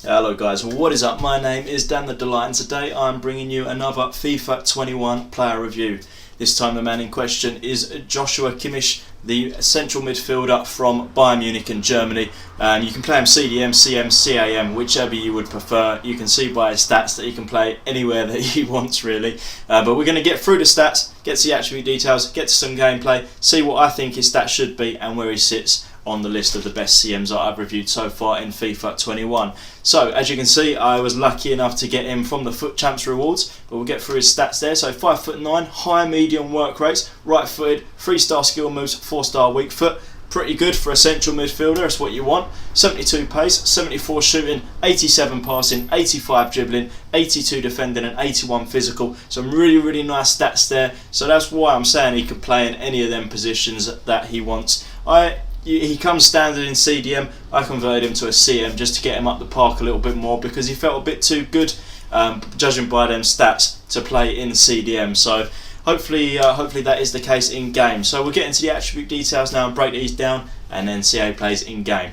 Hello guys, what is up? My name is Dan the Delight and today I'm bringing you another FIFA 21 player review. This time the man in question is Joshua Kimmich, the central midfielder from Bayern Munich in Germany. You can play him CDM, CM, CAM, whichever you would prefer. You can see by his stats that he can play anywhere that he wants really. But we're going to get through the stats, get to the attribute details, get to some gameplay, see what I think his stats should be and where he sits on the list of the best CMs that I've reviewed so far in FIFA 21. So as you can see, I was lucky enough to get him from the Foot Champs rewards, but we'll get through his stats there. So 5'9", high medium work rates, right footed, 3-star skill moves, 4-star weak foot. Pretty good for a central midfielder, that's what you want. 72 pace, 74 shooting, 87 passing, 85 dribbling, 82 defending and 81 physical. Some really nice stats there. So that's why I'm saying he can play in any of them positions that he wants. He comes standard in CDM. I converted him to a CM just to get him up the park a little bit more because he felt a bit too good, judging by them stats, to play in CDM. So hopefully that is the case in game. So we'll get into the attribute details now and break these down and then see how he plays in game.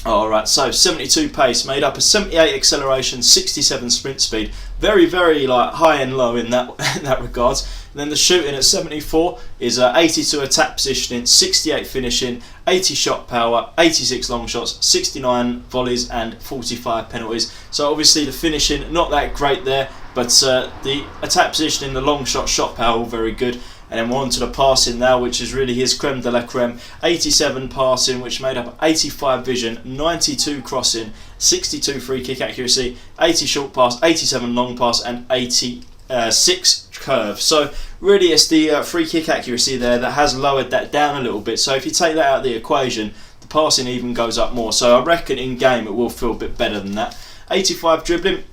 Alright, so 72 pace, made up of 78 acceleration, 67 sprint speed. Very like high and low in that regards. And then the shooting at 74 is 82 attack positioning, 68 finishing, 80 shot power, 86 long shots, 69 volleys and 45 penalties. So obviously the finishing not that great there, but the attack positioning, the long shot power all very good. And then we're on to the passing now, which is really his creme de la creme. 87 passing, which made up 85 vision, 92 crossing, 62 free kick accuracy, 80 short pass, 87 long pass and 86 curve. So really it's the free kick accuracy there that has lowered that down a little bit. So if you take that out of the equation, the passing even goes up more. So I reckon in game it will feel a bit better than that. 85 dribbling,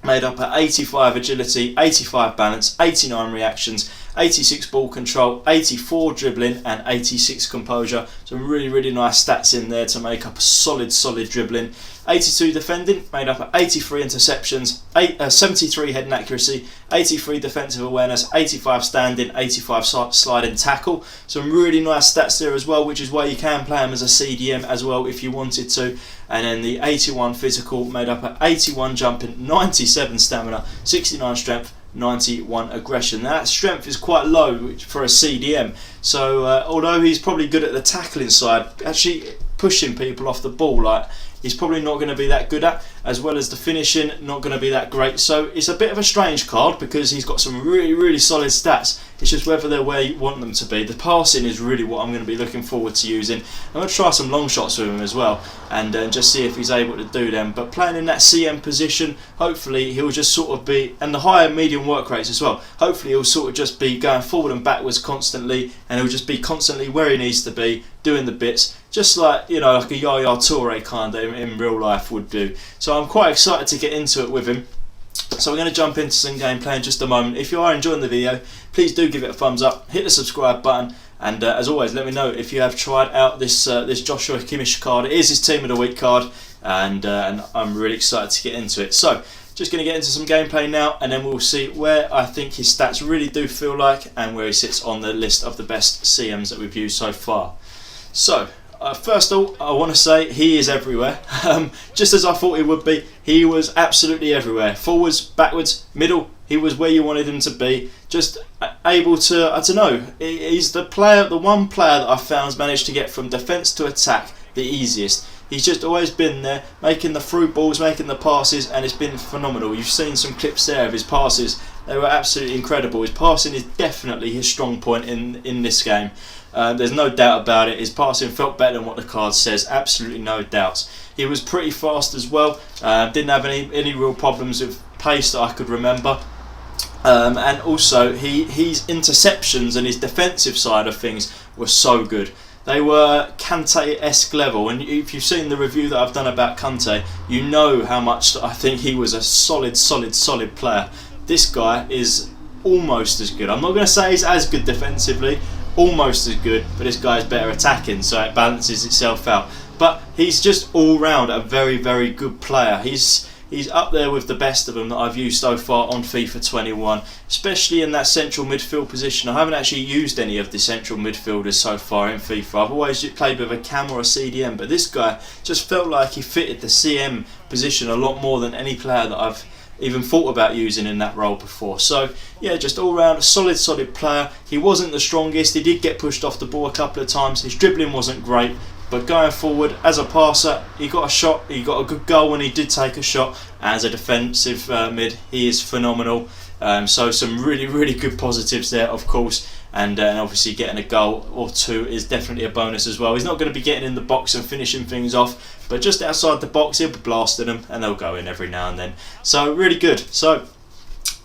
made up of 85 agility, 85 balance, 89 reactions, 86 ball control, 84 dribbling and 86 composure. Some really nice stats in there to make up a solid dribbling. 82 defending, made up of 83 interceptions, 73 heading accuracy, 83 defensive awareness, 85 standing, 85 sliding tackle. Some really nice stats there as well, which is why you can play him as a CDM as well if you wanted to. And then the 81 physical, made up of 81 jumping, 97 stamina, 69 strength, 91 aggression. Now that strength is quite low for a CDM, so although he's probably good at the tackling side, actually pushing people off the ball, like, he's probably not going to be that good at, as well as the finishing not going to be that great. So it's a bit of a strange card because he's got some really solid stats. It's just whether they're where you want them to be. The passing is really what I'm going to be looking forward to using. I'm going to try some long shots with him as well and just see if he's able to do them. But playing in that CM position, hopefully he'll just sort of be, and the higher medium work rates as well, hopefully he'll sort of just be going forward and backwards constantly, and he'll just be constantly where he needs to be, doing the bits, just like, you know, like a Yaya Toure kind of in real life would do. So I'm quite excited to get into it with him. So we're going to jump into some gameplay in just a moment. If you are enjoying the video, please do give it a thumbs up, hit the subscribe button, and as always, let me know if you have tried out this Joshua Kimmich card. It is his Team of the Week card, and I'm really excited to get into it. So just going to get into some gameplay now, and then we'll see where I think his stats really do feel like and where he sits on the list of the best CMs that we've used so far. So first of all, I want to say he is everywhere. Just as I thought he would be, he was absolutely everywhere. Forwards, backwards, middle, he was where you wanted him to be. Just able to, I don't know, he's the one player that I found has managed to get from defence to attack the easiest. He's just always been there, making the through balls, making the passes, and it's been phenomenal. You've seen some clips there of his passes. They were absolutely incredible. His passing is definitely his strong point in this game. There's no doubt about it. His passing felt better than what the card says. Absolutely no doubts. He was pretty fast as well. Didn't have any real problems with pace that I could remember. And also his interceptions and his defensive side of things were so good. They were Kante-esque level, and if you've seen the review that I've done about Kante, you know how much I think he was a solid player. This guy is almost as good. I'm not going to say he's as good defensively, almost as good, but this guy is better attacking, so it balances itself out. But he's just all round a very good player. He's he's up there with the best of them that I've used so far on FIFA 21, especially in that central midfield position. I haven't actually used any of the central midfielders so far in FIFA. I've always played with a cam or a CDM, but this guy just felt like he fitted the CM position a lot more than any player that I've even thought about using in that role before. So yeah, just all round a solid player. He wasn't the strongest, he did get pushed off the ball a couple of times, his dribbling wasn't great, but going forward as a passer, he got a shot, he got a good goal when he did take a shot. As a defensive mid, he is phenomenal. So some really good positives there, of course, and obviously getting a goal or two is definitely a bonus as well. He's not going to be getting in the box and finishing things off, but just outside the box he'll be blasting them and they'll go in every now and then. So really good. So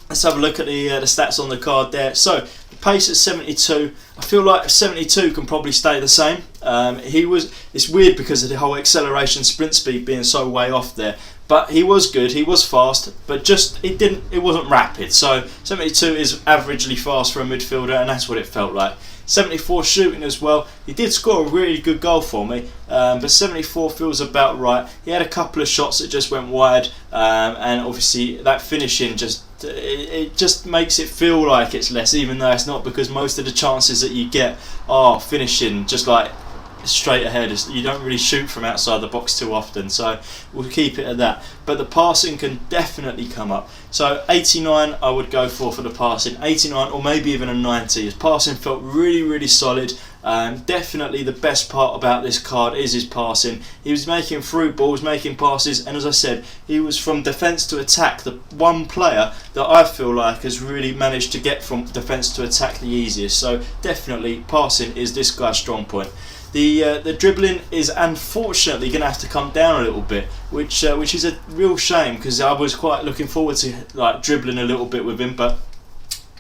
let's have a look at the stats on the card there. So the pace at 72, I feel like 72 can probably stay the same. It's weird because of the whole acceleration sprint speed being so way off there. But he was good, he was fast, but just it wasn't rapid. So 72 is averagely fast for a midfielder, and that's what it felt like. 74 shooting as well. He did score a really good goal for me, but 74 feels about right. He had a couple of shots that just went wide, and obviously that finishing it just makes it feel like it's less, even though it's not, because most of the chances that you get are finishing just like straight ahead. You don't really shoot from outside the box too often, so we'll keep it at that. But the passing can definitely come up. So 89 I would go for the passing, 89 or maybe even a 90. His passing felt really solid. Definitely the best part about this card is his passing. He was making through balls, making passes, and as I said, he was from defence to attack the one player that I feel like has really managed to get from defence to attack the easiest. So definitely passing is this guy's strong point. The dribbling is unfortunately going to have to come down a little bit, which is a real shame, because I was quite looking forward to like dribbling a little bit with him, but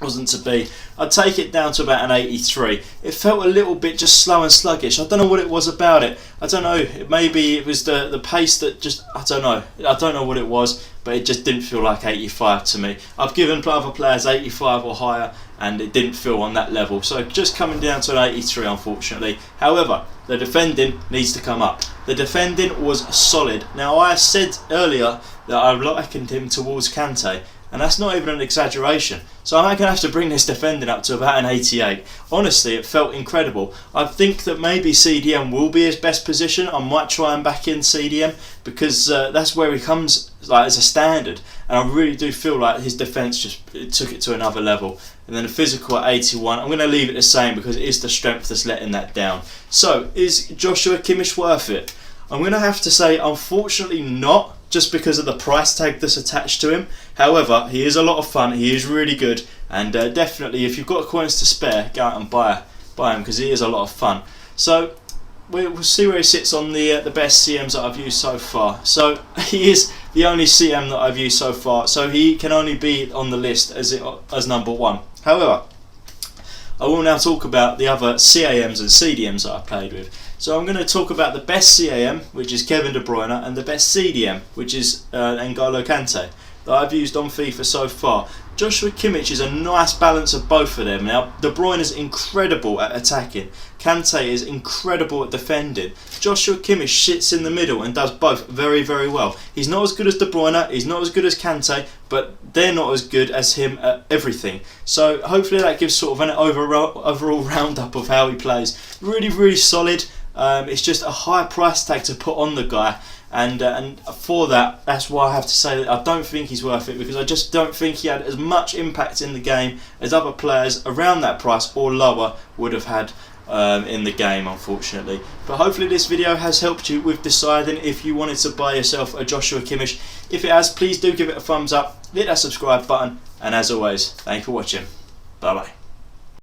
wasn't to be. I'd take it down to about an 83. It felt a little bit just slow and sluggish. I don't know what it was about it. I don't know. Maybe it was the pace that just, I don't know. I don't know what it was, but it just didn't feel like 85 to me. I've given other players 85 or higher, and it didn't feel on that level. So just coming down to an 83, unfortunately. However, the defending needs to come up. The defending was solid. Now, I said earlier that I likened him towards Kante, and that's not even an exaggeration. So I'm going to have to bring this defending up to about an 88. Honestly, it felt incredible. I think that maybe CDM will be his best position. I might try and back in CDM, because that's where he comes like as a standard, and I really do feel like his defence took it to another level. And then the physical at 81, I'm going to leave it the same because it is the strength that's letting that down. So is Joshua Kimmich worth it? I'm going to have to say unfortunately not, just because of the price tag that's attached to him. However, he is a lot of fun, he is really good, and definitely if you've got coins to spare, go out and buy him, because he is a lot of fun. So we'll see where he sits on the best CMs that I've used so far. So he is the only CM that I've used so far, so he can only be on the list as number one. However, I will now talk about the other CAMs and CDMs that I've played with. So I'm going to talk about the best CAM, which is Kevin De Bruyne, and the best CDM, which is N'Golo Kante, that I've used on FIFA so far. Joshua Kimmich is a nice balance of both of them. Now, De Bruyne is incredible at attacking. Kante is incredible at defending. Joshua Kimmich sits in the middle and does both very well. He's not as good as De Bruyne, he's not as good as Kante, but they're not as good as him at everything. So hopefully that gives sort of an overall roundup of how he plays. Really solid. It's just a high price tag to put on the guy, and for that's why I have to say that I don't think he's worth it, because I just don't think he had as much impact in the game as other players around that price or lower would have had in the game, unfortunately. But hopefully this video has helped you with deciding if you wanted to buy yourself a Joshua Kimmich. If it has, please do give it a thumbs up, hit that subscribe button, and as always, thank you for watching. Bye bye.